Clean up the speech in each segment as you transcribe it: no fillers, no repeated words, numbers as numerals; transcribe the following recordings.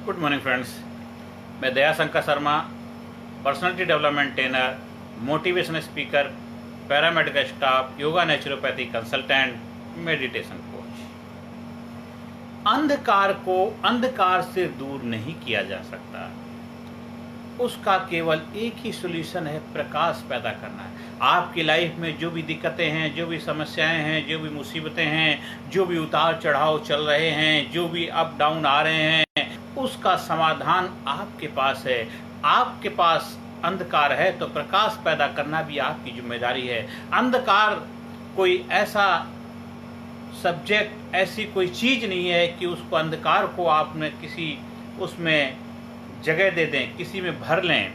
Good morning friends. मैं Daya Shankar Sharma, personality development trainer, motivational speaker, paramedical staff, yoga naturopathy consultant, meditation coach. अंधकार को अंधकार से दूर नहीं किया जा सकता। उसका केवल एक ही सॉल्यूशन है, प्रकाश पैदा करना है। आपकी लाइफ में जो भी दिक्कतें हैं, जो भी समस्याएं हैं, जो भी मुसीबतें हैं, जो भी उतार चढ़ाव चल रहे हैं, जो भी अप डाउन आ रहे हैं, उसका समाधान आपके पास है। आपके पास अंधकार है तो प्रकाश पैदा करना भी आपकी जिम्मेदारी है। अंधकार कोई ऐसा सब्जेक्ट, ऐसी कोई चीज नहीं है कि उसको अंधकार को आपने किसी उसमें जगह दे दें, किसी में भर लें।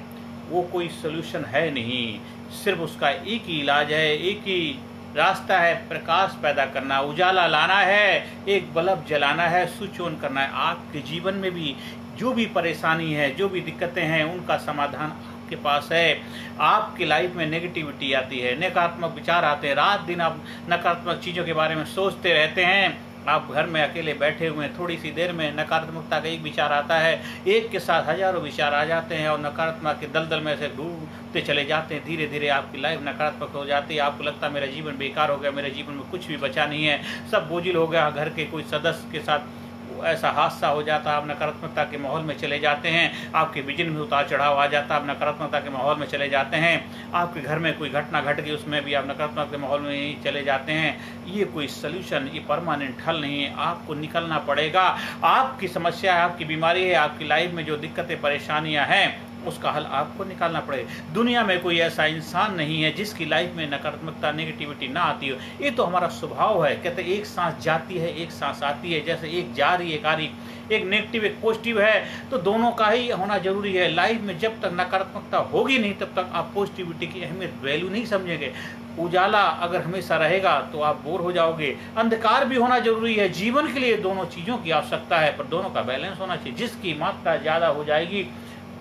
वो कोई सॉल्यूशन है नहीं। सिर्फ उसका एक ही इलाज है, एक ही रास्ता है, प्रकाश पैदा करना, उजाला लाना है, एक बल्ब जलाना है, स्विच ऑन करना है। आपके जीवन में भी जो भी परेशानी है, जो भी दिक्कतें हैं, उनका समाधान आपके पास है। आपकी लाइफ में नेगेटिविटी आती है, नकारात्मक विचार आते हैं, रात दिन आप नकारात्मक चीज़ों के बारे में सोचते रहते हैं। आप घर में अकेले बैठे हुए हैं, थोड़ी सी देर में नकारात्मकता का एक विचार आता है, एक के साथ हजारों विचार आ जाते हैं और नकारात्मक के दलदल में से डूबते चले जाते हैं। धीरे धीरे आपकी लाइफ नकारात्मक हो जाती है। आपको लगता है मेरा जीवन बेकार हो गया, मेरे जीवन में कुछ भी बचा नहीं है, सब बोझिल हो गया। घर के कोई सदस्य के साथ ऐसा हादसा हो जाता, आप नकारात्मकता के माहौल में चले जाते हैं। आपके बिजन में उतार चढ़ाव आ जाता, आप नकारात्मकता के माहौल में चले जाते हैं। आपके घर में कोई घटना घट गई, उसमें भी आप नकारात्मक के माहौल में ही चले जाते हैं। ये कोई सल्यूशन, ये परमानेंट हल नहीं है। आपको निकलना पड़ेगा। आपकी समस्या है, आपकी बीमारी है, आपकी लाइफ में जो दिक्कतें परेशानियां हैं, उसका हल आपको निकालना पड़ेगा। दुनिया में कोई ऐसा इंसान नहीं है जिसकी लाइफ में नकारात्मकता, नेगेटिविटी ना आती हो। ये तो हमारा स्वभाव है। कहते एक सांस जाती है, एक सांस आती है, जैसे एक जा रही है गाड़ी, एक नेगेटिव एक पॉजिटिव है, तो दोनों का ही होना जरूरी है। लाइफ में जब तक नकारात्मकता होगी नहीं, तब तक आप पॉजिटिविटी की अहमियत, वैल्यू नहीं समझेंगे। उजाला अगर हमेशा रहेगा तो आप बोर हो जाओगे। अंधकार भी होना जरूरी है। जीवन के लिए दोनों चीज़ों की आवश्यकता है, पर दोनों का बैलेंस होना चाहिए। जिसकी मात्रा ज़्यादा हो जाएगी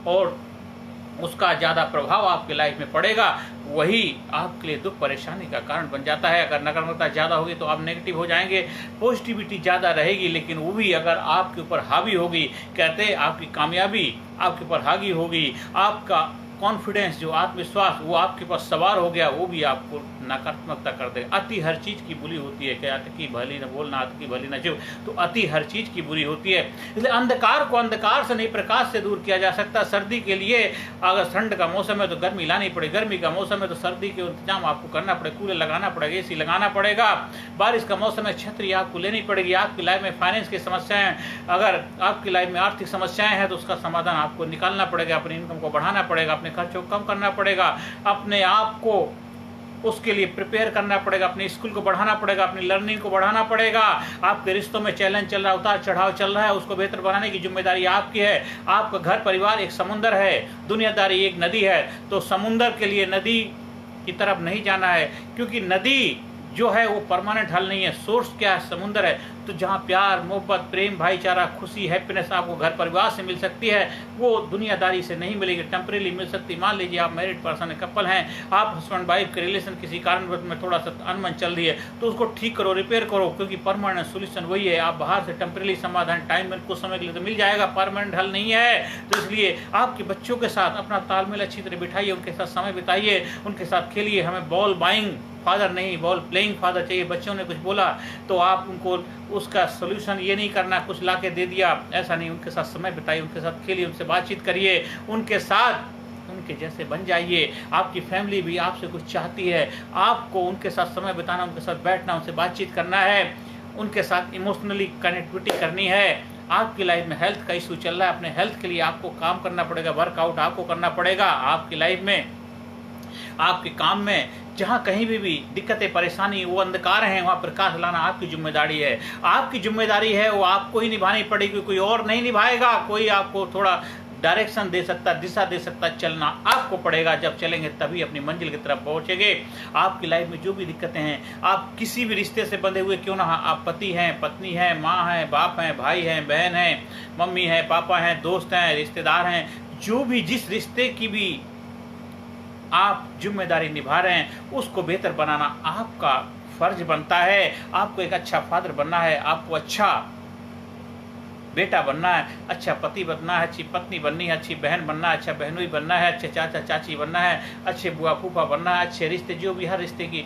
और उसका ज़्यादा प्रभाव आपके लाइफ में पड़ेगा, वही आपके लिए दुख परेशानी का कारण बन जाता है। अगर नकारात्मकता ज़्यादा होगी तो आप नेगेटिव हो जाएंगे। पॉजिटिविटी ज़्यादा रहेगी, लेकिन वो भी अगर आपके ऊपर हावी होगी, कहते हैं आपकी कामयाबी आपके ऊपर हावी होगी, आपका कॉन्फिडेंस, जो आत्मविश्वास, वो आपके पास सवार हो गया, वो भी आपको नकारात्मकता कर देगा। अति हर चीज़ की बुरी होती है। क्या अति की भली न बोलना, अति की भली न चुप, तो अति हर चीज़ की बुरी होती है। इसलिए अंधकार को अंधकार से नहीं, प्रकाश से दूर किया जा सकता। सर्दी के लिए अगर ठंड का मौसम है तो गर्मी लानी पड़ेगी, गर्मी का मौसम है तो सर्दी के इंतजाम आपको करना पड़ेगा, कूलर लगाना पड़ेगा, एसी लगाना पड़ेगा। बारिश का मौसम है, छतरी आपको लेनी पड़ेगी। आपकी लाइफ में फाइनेंस की समस्याएं, अगर आपकी लाइफ में आर्थिक समस्याएं हैं तो उसका समाधान आपको निकालना पड़ेगा। अपनी इनकम को बढ़ाना पड़ेगा, अपने खर्चों को कम करना पड़ेगा, अपने आप को उसके लिए प्रिपेयर करना पड़ेगा, अपने स्कूल को बढ़ाना पड़ेगा, अपनी लर्निंग को बढ़ाना पड़ेगा। आपके रिश्तों में चैलेंज चल रहा है, उतार चढ़ाव चल रहा है, उसको बेहतर बनाने की जिम्मेदारी आपकी है। आपका घर परिवार एक समुंदर है, दुनियादारी एक नदी है। तो समुंदर के लिए नदी की तरफ नहीं जाना है, क्योंकि नदी जो है वो परमानेंट हल नहीं है। सोर्स क्या है? समुंदर है। तो जहाँ प्यार, मोहब्बत, प्रेम, भाईचारा, खुशी, हैप्पीनेस आपको घर परिवार से मिल सकती है, वो दुनियादारी से नहीं मिलेगी, टेम्परेरी मिल सकती। मान लीजिए आप मैरिड पर्सन है, कपल हैं, आप हस्बैंड वाइफ के रिलेशन किसी कारणवश में थोड़ा सा अनबन चल रही है, तो उसको ठीक करो, रिपेयर करो, क्योंकि परमानेंट सोल्यूशन वही है। आप बाहर से टेम्परेरी समाधान टाइम में कुछ समय के लिए तो मिल जाएगा, परमानेंट हल नहीं है। तो इसलिए आपके बच्चों के साथ अपना तालमेल अच्छी तरह बिठाइए, उनके साथ समय बिताइए, उनके साथ खेलिए। हमें बॉल बाइंग फादर नहीं, बॉल प्लेइंग फादर चाहिए। बच्चों ने कुछ बोला तो आप उनको उसका सोल्यूशन ये नहीं करना कुछ ला के दे दिया, ऐसा नहीं। उनके साथ समय बिताइए, उनके साथ खेलिए, उनसे बातचीत करिए, उनके साथ उनके जैसे बन जाइए। आपकी फैमिली भी आपसे कुछ चाहती है, आपको उनके साथ समय बिताना, उनके साथ बैठना, उनसे बातचीत करना है, उनके साथ इमोशनली कनेक्टिविटी करनी है। आपकी लाइफ में हेल्थ का इशू चल रहा है, अपने हेल्थ के लिए आपको काम करना पड़ेगा, वर्कआउट आपको करना पड़ेगा। आपकी लाइफ में, आपके काम में जहाँ कहीं भी दिक्कतें, परेशानी, वो अंधकार हैं, वहाँ प्रकाश लाना आपकी जिम्मेदारी है। आपकी जिम्मेदारी है, वो आपको ही निभानी पड़ेगी, कोई और नहीं निभाएगा। कोई आपको थोड़ा डायरेक्शन दे सकता, दिशा दे सकता, चलना आपको पड़ेगा। जब चलेंगे तभी अपनी मंजिल की तरफ पहुंचेंगे। आपकी लाइफ में जो भी दिक्कतें हैं, आप किसी भी रिश्ते से बंधे हुए क्यों ना, आप पति हैं, पत्नी हैं, माँ हैं, बाप हैं, भाई हैं, बहन हैं, मम्मी हैं, पापा हैं, दोस्त हैं, रिश्तेदार हैं, जो भी जिस रिश्ते की भी आप जिम्मेदारी निभा रहे हैं, उसको बेहतर बनाना आपका फर्ज बनता है। आपको एक अच्छा फादर बनना है, आपको अच्छा बेटा बनना है, अच्छा पति बनना है, अच्छी पत्नी बननी है, अच्छी बहन बनना है, अच्छा बहनोई बनना है, अच्छे चाचा चाची बनना है, अच्छे बुआ फूफा बनना है, अच्छे रिश्ते, जो भी हर रिश्ते की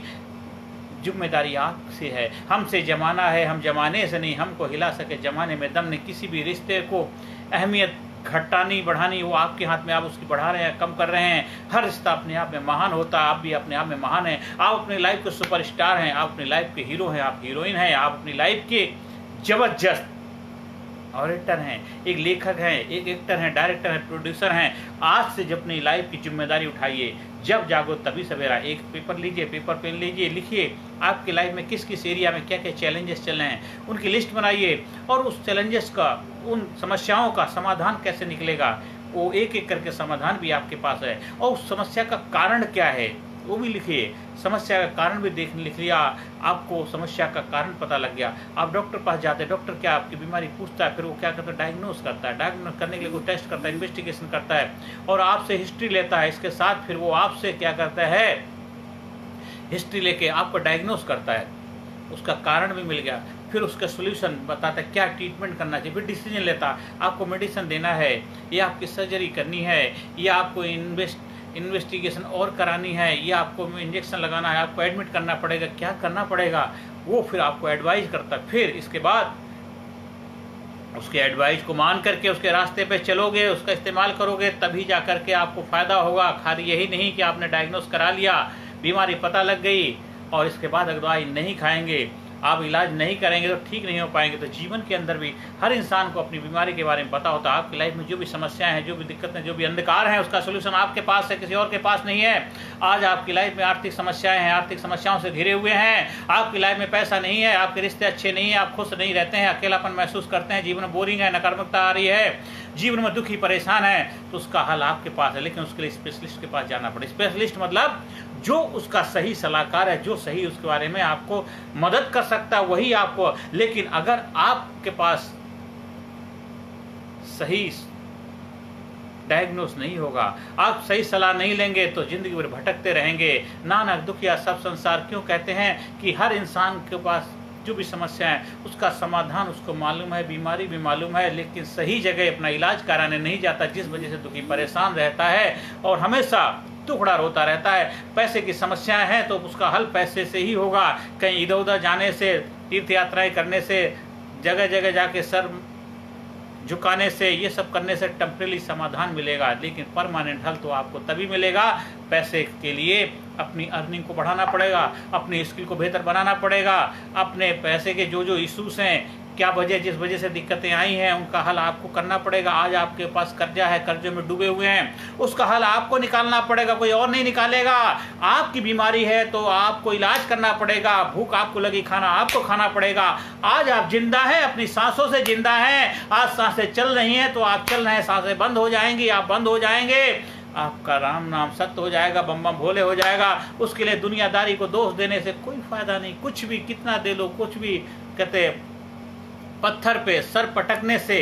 जिम्मेदारी आपसे है। हमसे जमाना है, हम जमाने से नहीं, हमको हिला सके जमाने में दम नहीं। किसी भी रिश्ते को अहमियत घटानी बढ़ानी वो आपके हाथ में, आप उसकी बढ़ा रहे हैं, कम कर रहे हैं। हर रिश्ता अपने आप में महान होता है, आप भी अपने आप में महान हैं। आप अपनी लाइफ के सुपरस्टार हैं, आप अपनी लाइफ के हीरो हैं, आप हीरोइन हैं, आप अपनी लाइफ के जबरदस्त ऑडिटर हैं, एक लेखक हैं, एक एक्टर हैं, डायरेक्टर हैं, प्रोड्यूसर हैं। आज से जब अपनी लाइफ की जिम्मेदारी उठाइए, जब जागो तभी सवेरा। एक पेपर लीजिए, पेपर पेन लीजिए, लिखिए आपकी लाइफ में किस किस एरिया में क्या क्या चैलेंजेस चल रहे हैं, उनकी लिस्ट बनाइए और उस चैलेंजेस का, उन समस्याओं का समाधान कैसे निकलेगा, वो एक एक करके समाधान भी आपके पास है। और उस समस्या का कारण क्या है वो भी लिखिए। समस्या का कारण भी लिख लिया, आपको समस्या का कारण पता लग गया। आप डॉक्टर पास जाते हैं, डॉक्टर क्या आपकी बीमारी पूछता है, फिर वो क्या करता है, डायग्नोस करता है। डायग्नोस करने के लिए कोई टेस्ट करता है, इन्वेस्टिगेशन करता है और आपसे हिस्ट्री लेता है। इसके साथ फिर वो आपसे क्या करता है, हिस्ट्री लेके आपको डायग्नोस करता है, उसका कारण भी मिल गया, फिर उसका सोल्यूशन बताता है क्या ट्रीटमेंट करना चाहिए, फिर डिसीजन लेता आपको मेडिसिन देना है या आपकी सर्जरी करनी है या आपको इन्वेस्टिगेशन और करानी है या आपको इंजेक्शन लगाना है, आपको एडमिट करना पड़ेगा, क्या करना पड़ेगा, वो फिर आपको एडवाइस करता है। फिर इसके बाद उसके एडवाइस को मान करके उसके रास्ते पे चलोगे, उसका इस्तेमाल करोगे, तभी जा करके आपको फ़ायदा होगा। खाली यही नहीं कि आपने डायग्नोस करा लिया, बीमारी पता लग गई और इसके बाद अगर दवाई नहीं खाएंगे, आप इलाज नहीं करेंगे तो ठीक नहीं हो पाएंगे। तो जीवन के अंदर भी हर इंसान को अपनी बीमारी के बारे में पता होता है। आपकी लाइफ में जो भी समस्याएं हैं, जो भी दिक्कतें, जो भी अंधकार हैं, उसका सोल्यूशन आपके पास है, किसी और के पास नहीं है। आज आपकी लाइफ में आर्थिक समस्याएं हैं, आर्थिक समस्याओं से घिरे हुए हैं, आपकी लाइफ में पैसा नहीं है, आपके रिश्ते अच्छे नहीं हैं, आप खुश नहीं रहते हैं, अकेलापन महसूस करते हैं, जीवन में बोरिंग है, नकारात्मकता आ रही है, जीवन में दुखी परेशान है, तो उसका हल आपके पास है। लेकिन उसके लिए स्पेशलिस्ट के पास जाना पड़े। स्पेशलिस्ट मतलब जो उसका सही सलाहकार है, जो सही उसके बारे में आपको मदद कर सकता है, वही आपको। लेकिन अगर आपके पास सही डायग्नोस नहीं होगा, आप सही सलाह नहीं लेंगे, तो जिंदगी भर भटकते रहेंगे। नानक दुखिया सब संसार क्यों कहते हैं कि हर इंसान के पास जो भी समस्या है उसका समाधान उसको मालूम है, बीमारी भी मालूम है, लेकिन सही जगह अपना इलाज कराने नहीं जाता, जिस वजह से दुखी परेशान रहता है और हमेशा टुकड़ा रोता रहता है। पैसे की समस्याएं हैं तो उसका हल पैसे से ही होगा। कहीं इधर उधर जाने से, तीर्थ यात्राएं करने से, जगह जगह जाके सर झुकाने से, ये सब करने से टेम्परेरी समाधान मिलेगा, लेकिन परमानेंट हल तो आपको तभी मिलेगा। पैसे के लिए अपनी अर्निंग को बढ़ाना पड़ेगा, अपनी स्किल को बेहतर बनाना पड़ेगा, अपने पैसे के जो जो इश्यूज हैं, क्या वजह जिस वजह से दिक्कतें आई हैं, उनका हल आपको करना पड़ेगा। आज आपके पास कर्जा है, कर्जे में डूबे हुए हैं, उसका हल आपको निकालना पड़ेगा, कोई और नहीं निकालेगा। आपकी बीमारी है तो आपको इलाज करना पड़ेगा, भूख आपको लगी, खाना आपको खाना पड़ेगा। आज आप जिंदा हैं, अपनी सांसों से जिंदा हैं। आज सांसें चल रही हैं तो आप चल रहे हैं, सांसें बंद हो जाएंगी, आप बंद हो जाएंगे, आपका राम नाम सत्य हो जाएगा, बम बम भोले हो जाएगा। उसके लिए दुनियादारी को दोष देने से कोई फायदा नहीं। कुछ भी कितना दे लो, कुछ भी कहते, पत्थर पे सर पटकने से,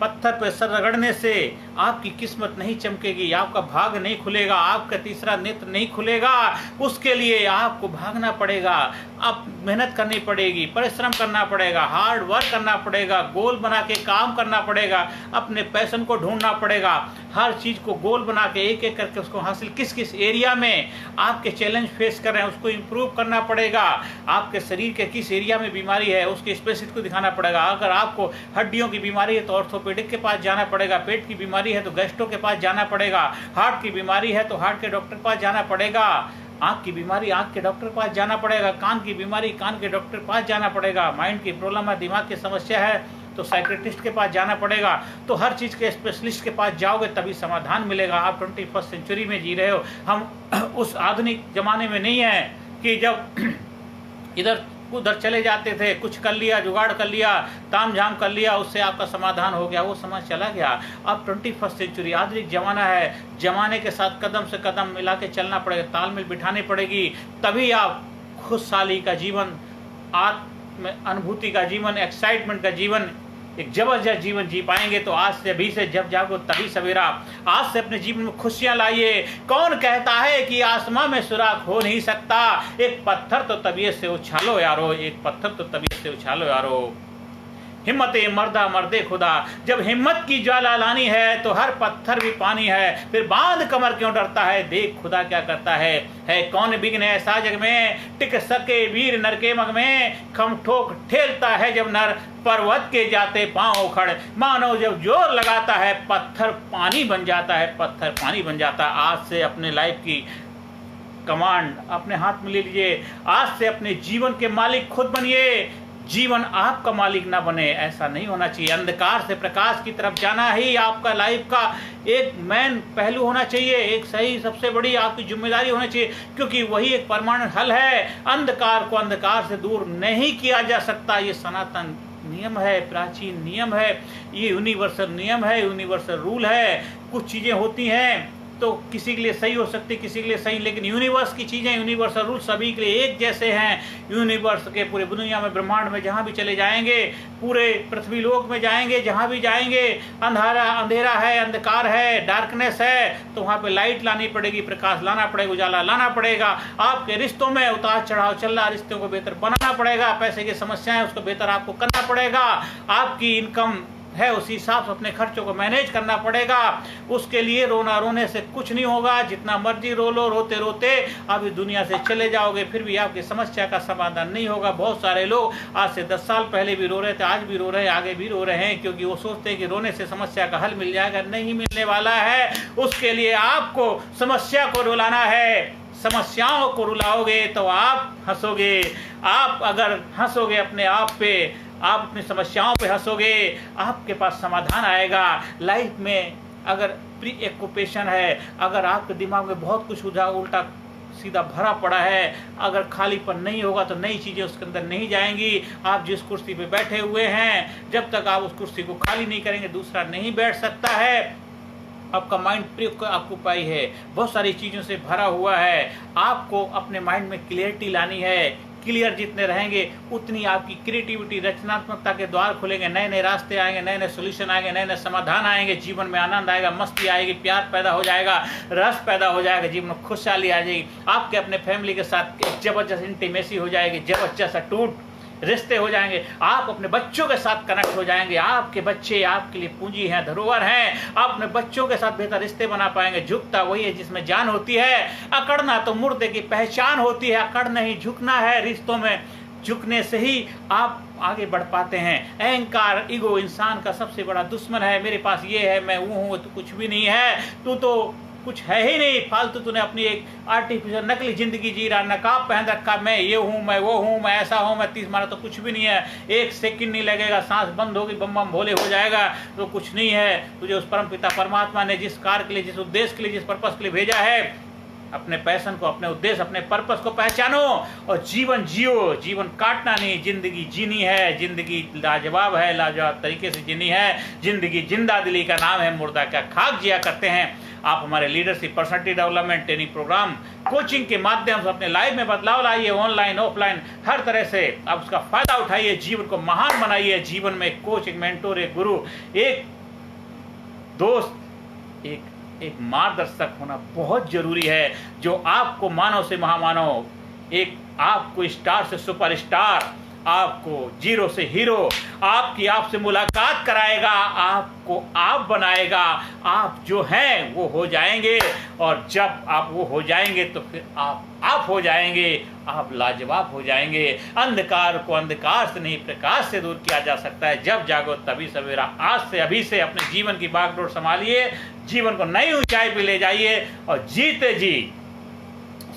पत्थर पे सर रगड़ने से आपकी किस्मत नहीं चमकेगी, आपका भाग नहीं खुलेगा, आपका तीसरा नेत्र नहीं खुलेगा। उसके लिए आपको भागना पड़ेगा, आप मेहनत करनी पड़ेगी, परिश्रम करना पड़ेगा, हार्ड वर्क करना पड़ेगा, गोल बना के काम करना पड़ेगा, अपने पैशन को ढूंढना पड़ेगा। हर चीज़ को गोल बना के एक एक करके उसको हासिल, किस किस एरिया में आपके चैलेंज फेस कर रहे हैं उसको इम्प्रूव करना पड़ेगा। आपके शरीर के किस एरिया में बीमारी है उसके स्पेशलिस्ट को दिखाना पड़ेगा। अगर आपको हड्डियों की बीमारी है तो ऑर्थोपेडिक के पास जाना पड़ेगा, पेट की बीमारी है तो गैस्ट्रो के पास जाना पड़ेगा, हार्ट की बीमारी है तो हार्ट के डॉक्टर के पास जाना पड़ेगा, आँख की बीमारी आँख के डॉक्टर के पास जाना पड़ेगा, कान की बीमारी कान के डॉक्टर के पास जाना पड़ेगा, माइंड की प्रॉब्लम है, दिमाग की समस्या है तो साइकेट्रिस्ट के पास जाना पड़ेगा। तो हर चीज़ के स्पेशलिस्ट के पास जाओगे तभी समाधान मिलेगा। आप 21st सेंचुरी में जी रहे हो, हम उस आधुनिक जमाने में नहीं है कि जब इधर उधर चले जाते थे, कुछ कर लिया, जुगाड़ कर लिया, ताम झाम कर लिया, उससे आपका समाधान हो गया, वो समाज चला गया। अब 21st सेंचुरी आधुनिक जमाना है, जमाने के साथ कदम से कदम मिला के चलना पड़ेगा, तालमेल बिठानी पड़ेगी, तभी आप खुशहाली का जीवन, आत्म अनुभूति का जीवन, एक्साइटमेंट का जीवन, एक जबरदस्त जीवन जी पाएंगे। तो आज से अभी से जब जागो तभी सवेरा, आज से अपने जीवन में खुशियां लाइए। कौन कहता है कि आसमां में सुराख हो नहीं सकता? एक पत्थर तो तबीयत से उछालो यारो, एक पत्थर तो तबीयत से उछालो यारो। हिम्मत मर्दा मर्दे खुदा, जब हिम्मत की ज्वाला लानी है तो हर पत्थर भी पानी है, फिर बांध कमर क्यों डरता है, देख खुदा क्या करता है कौन बिघ्न ऐसा जग में, टिक सके वीर नर के मग में, खम ठोक ठेलता है जब नर, पर्वत के जाते पांव उखड़, मानो जब जोर लगाता है पत्थर पानी बन जाता है, पत्थर पानी बन जाता है। आज से अपने लाइफ की कमांड अपने हाथ में ले लीजिए, आज से अपने जीवन के मालिक खुद बनिए, जीवन आपका मालिक ना बने, ऐसा नहीं होना चाहिए। अंधकार से प्रकाश की तरफ जाना ही आपका लाइफ का एक मेन पहलू होना चाहिए, एक सही सबसे बड़ी आपकी जिम्मेदारी होनी चाहिए, क्योंकि वही एक परमानेंट हल है। अंधकार को अंधकार से दूर नहीं किया जा सकता, ये सनातन नियम है, प्राचीन नियम है, ये यूनिवर्सल नियम है, यूनिवर्सल रूल है। कुछ चीज़ें होती हैं तो किसी के लिए सही हो सकती, किसी के लिए सही, लेकिन यूनिवर्स की चीज़ें, यूनिवर्सल रूल सभी के लिए एक जैसे हैं। यूनिवर्स के पूरे दुनिया में, ब्रह्मांड में जहाँ भी चले जाएंगे, पूरे पृथ्वी लोक में जाएंगे, जहाँ भी जाएंगे, अंधेरा है, अंधकार है, डार्कनेस है, तो वहाँ पे लाइट लानी पड़ेगी, प्रकाश लाना पड़ेगा, उजाला लाना पड़ेगा। आपके रिश्तों में उतार चढ़ाव चल रहा, रिश्तों को बेहतर बनाना पड़ेगा, पैसे की समस्या है उसको बेहतर आपको करना पड़ेगा, आपकी इनकम है उसी हिसाब से अपने खर्चों को मैनेज करना पड़ेगा। उसके लिए रोने से कुछ नहीं होगा, जितना मर्जी रो लो, रोते रोते आप इस दुनिया से चले जाओगे, फिर भी आपकी समस्या का समाधान नहीं होगा। बहुत सारे लोग आज से 10 साल पहले भी रो रहे थे, आज भी रो रहे हैं, आगे भी रो रहे हैं, क्योंकि वो सोचते हैं कि रोने से समस्या का हल मिल जाएगा। नहीं मिलने वाला है। उसके लिए आपको समस्या को रुलाना है। समस्याओं को रुलाओगे तो आप हंसोगे। आप अगर हंसोगे अपने आप पे, आप अपनी समस्याओं पे हंसोगे, आपके पास समाधान आएगा। लाइफ में अगर प्री एक्यूपेशन है, अगर आपके दिमाग में बहुत कुछ उल्टा सीधा भरा पड़ा है, अगर खालीपन नहीं होगा तो नई चीज़ें उसके अंदर नहीं जाएंगी। आप जिस कुर्सी पे बैठे हुए हैं, जब तक आप उस कुर्सी को खाली नहीं करेंगे दूसरा नहीं बैठ सकता है। आपका माइंड प्री ऑक्यूपाई है, बहुत सारी चीज़ों से भरा हुआ है। आपको अपने माइंड में क्लियरिटी लानी है। क्लियर जितने रहेंगे उतनी आपकी क्रिएटिविटी, रचनात्मकता के द्वार खुलेंगे, नए नए रास्ते आएंगे, नए नए सोल्यूशन आएंगे, नए नए समाधान आएंगे, जीवन में आनंद आएगा, मस्ती आएगी, प्यार पैदा हो जाएगा, रस पैदा हो जाएगा, जीवन में खुशहाली आ जाएगी। आपके अपने फैमिली के साथ एक जबरदस्त इंटीमेसी हो जाएगी, जबरदस्त टूट रिश्ते हो जाएंगे। आप अपने बच्चों के साथ कनेक्ट हो जाएंगे। आपके बच्चे आपके लिए पूंजी हैं, धरोहर हैं। आप अपने बच्चों के साथ बेहतर रिश्ते बना पाएंगे। झुकता वही है जिसमें जान होती है। अकड़ना तो मुर्दे की पहचान होती है। अकड़ नहीं, झुकना है। रिश्तों में झुकने से ही आप आगे बढ़ पाते हैं। अहंकार, ईगो इंसान का सबसे बड़ा दुश्मन है। मेरे पास ये है, मैं वो हूँ, तो कुछ भी नहीं है, तू तो कुछ है ही नहीं, फालतू। तूने अपनी एक आर्टिफिशियल नकली जिंदगी जी रहा, नकाब पहन रखा, मैं ये हूँ, मैं वो हूँ, मैं ऐसा हूँ, मैं 30 मारा, तो कुछ भी नहीं है। एक सेकंड नहीं लगेगा, सांस बंद होगी, बम बम भोले हो जाएगा, तो कुछ नहीं है। तुझे उस परम पिता परमात्मा ने जिस कार्य के लिए, जिस उद्देश्य के लिए, जिस पर्पस के लिए भेजा है, अपने पैशन को, अपने उद्देश्य, अपने पर्पस को पहचानो और जीवन जियो। जीवन काटना नहीं, जिंदगी जीनी है। जिंदगी लाजवाब है, लाजवाब तरीके से जीनी है। जिंदगी जिंदा दिली का नाम है, मुर्दा क्या खाक जिया करते हैं। आप हमारे leadership, personality development training program, coaching के माध्यम से अपने लाइफ में बदलाव लाइए। ऑनलाइन ऑफलाइन हर तरह से आप उसका फायदा उठाइए। जीवन को महान बनाइए। जीवन में एक कोच, एक मेंटोर, एक गुरु, एक दोस्त, एक मार्गदर्शक होना बहुत जरूरी है, जो आपको मानव से महामानव, एक आपको स्टार से सुपरस्टार, आपको जीरो से हीरो, आपकी आपसे मुलाकात कराएगा, आपको आप बनाएगा। आप जो हैं वो हो जाएंगे, और जब आप वो हो जाएंगे तो फिर आप हो जाएंगे, आप लाजवाब हो जाएंगे। अंधकार को अंधकार से नहीं, प्रकाश से दूर किया जा सकता है। जब जागो तभी सवेरा। आज से, अभी से अपने जीवन की बागडोर संभालिए, जीवन को नई ऊंचाई पे ले जाइए, और जीते जी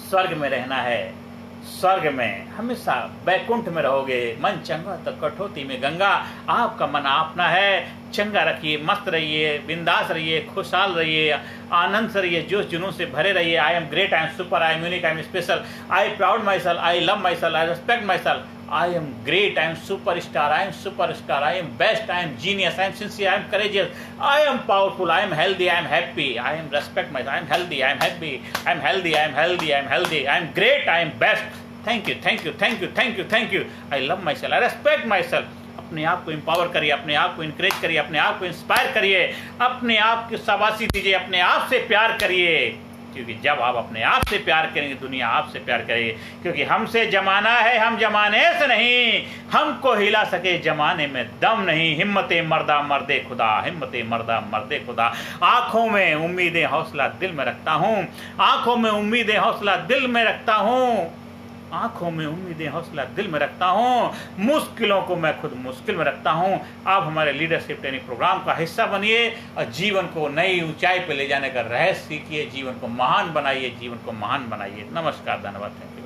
स्वर्ग में रहना है। स्वर्ग में हमेशा बैकुंठ में रहोगे। मन चंगा तो कठौती में गंगा। आपका मन अपना है, चंगा रखिए, मस्त रहिए, बिंदास रहिए, खुशहाल रहिए, आनंद से रहिए, जोश जुनून से भरे रहिए। I am great, I am super, I am unique, I am special, I proud my self, I love my self, I respect my self, I am great, I am superstar, I am superstar, I am best, I am genius, I am sincere, I am courageous, I am powerful, I am healthy, I am happy, I am respect myself, I am healthy, I am happy, I am healthy, I am healthy, I am healthy, I am great, I am best. Thank you, thank you, thank you, thank you, thank you. I love myself, I respect myself. अपने आप को empower करिए, अपने आप को encourage करिए, अपने आप को इंस्पायर करिए, अपने आप की शाबाशी दीजिए, अपने आप से प्यार करिए। क्योंकि जब आप अपने आप से प्यार करेंगे दुनिया आपसे प्यार करेगी, क्योंकि हमसे जमाना है, हम जमाने से नहीं, हमको हिला सके जमाने में दम नहीं। हिम्मते मर्दा मर्दे खुदा, हिम्मते मर्दा मर्दे खुदा। आंखों में उम्मीदें हौसला दिल में रखता हूँ, आंखों में उम्मीदें हौसला दिल में रखता हूँ, आंखों में उम्मीदें हौसला दिल में रखता हूँ। मुश्किलों को मैं खुद मुश्किल में रखता हूँ। आप हमारे लीडरशिप ट्रेनिंग प्रोग्राम का हिस्सा बनिए और जीवन को नई ऊंचाई पर ले जाने का रहस्य सीखिए, जीवन को महान बनाइए, जीवन को महान बनाइए। नमस्कार, धन्यवाद, थैंक यू।